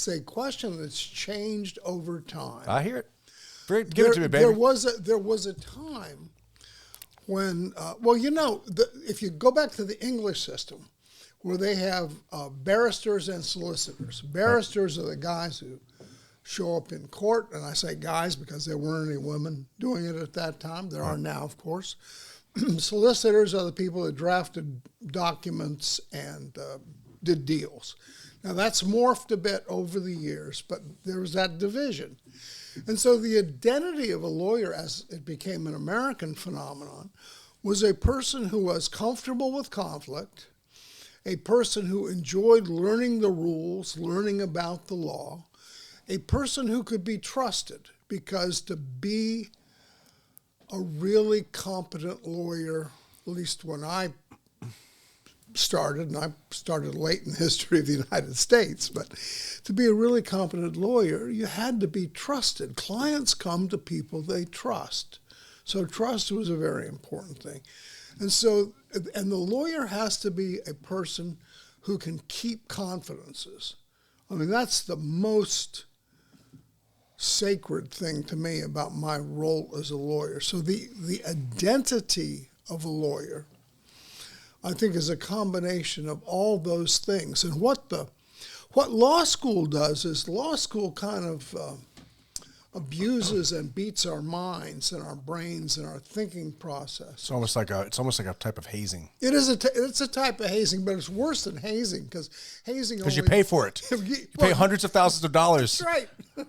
it's a question that's changed over time. I hear it. Give it to me, baby. There was a time when, if you go back to the English system, where they have barristers and solicitors. Barristers are the guys who show up in court, and I say guys because there weren't any women doing it at that time. There are now, of course. Solicitors are the people that drafted documents and did deals. Now, that's morphed a bit over the years, but there was that division. And so the identity of a lawyer, as it became an American phenomenon, was a person who was comfortable with conflict, a person who enjoyed learning the rules, learning about the law, a person who could be trusted, because to be a really competent lawyer, at least when I started, and I started late in the history of the United States, but to be a really competent lawyer, you had to be trusted. Clients come to people they trust. So trust was a very important thing. And the lawyer has to be a person who can keep confidences. I mean, that's the most sacred thing to me about my role as a lawyer. So the identity of a lawyer, I think, is a combination of all those things. And what law school does is law school kind of abuses and beats our minds and our brains and our thinking process. It's almost like a type of hazing. It is it's a type of hazing, but it's worse than hazing because you pay for it. You pay hundreds of thousands of dollars. That's right.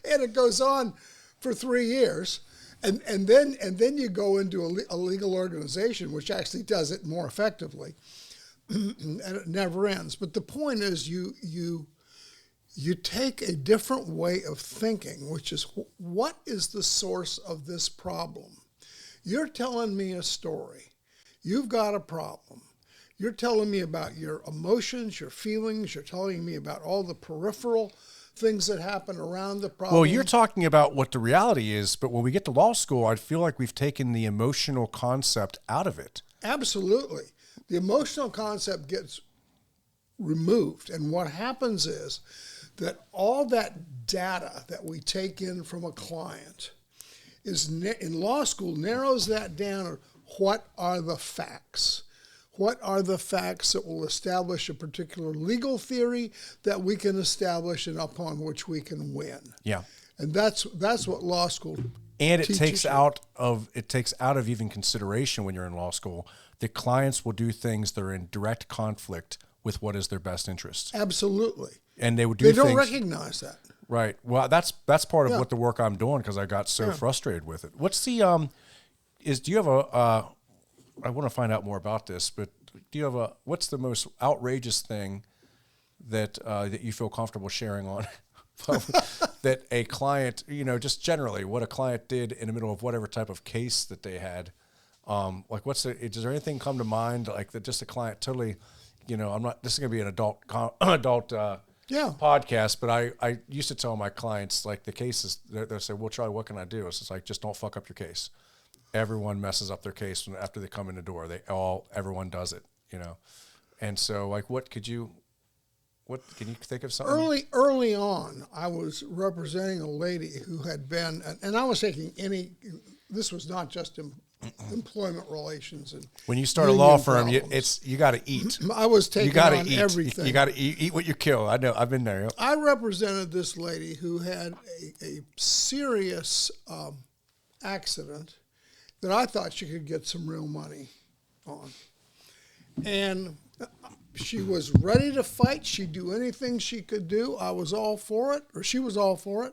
And it goes on for 3 years. And then you go into a legal organization, which actually does it more effectively, and it never ends. But the point is, you take a different way of thinking, which is, what is the source of this problem? You're telling me a story. You've got a problem. You're telling me about your emotions, your feelings. You're telling me about all the peripheral things that happen around the problem. Well, you're talking about what the reality is, but when we get to law school, I feel like we've taken the emotional concept out of it. Absolutely. The emotional concept gets removed. And what happens is that all that data that we take in from a client is, in law school, narrows that down to what are the facts. What are the facts that will establish a particular legal theory that we can establish and upon which we can win? Yeah. And that's what law school and it teaches takes you. out of even consideration when you're in law school. The clients will do things that are in direct conflict with what is their best interest. Absolutely. And they would do They things. don't recognize that. Right. Well, that's part of what the work I'm doing, because I got so frustrated with it. What's the do you have a I want to find out more about this, but do you have what's the most outrageous thing that you feel comfortable sharing on that a client, just generally what a client did in the middle of whatever type of case that they had? Does there anything come to mind like that just a client totally, this is going to be an adult podcast, but I used to tell my clients, like, the cases, they'll say, well, Charlie, what can I do? It's just like, just don't fuck up your case. Everyone messes up their case after they come in the door. Everyone does it, And so, like, can you think of something? Early on, I was representing a lady who had been, and I was taking this was not just employment relations. And when you start a law firm, you got to eat. I was taking on everything. You got to eat what you kill. I know. I've been there. I represented this lady who had a serious accident that I thought she could get some real money on. And she was ready to fight. She'd do anything she could do. I was all for it, or she was all for it.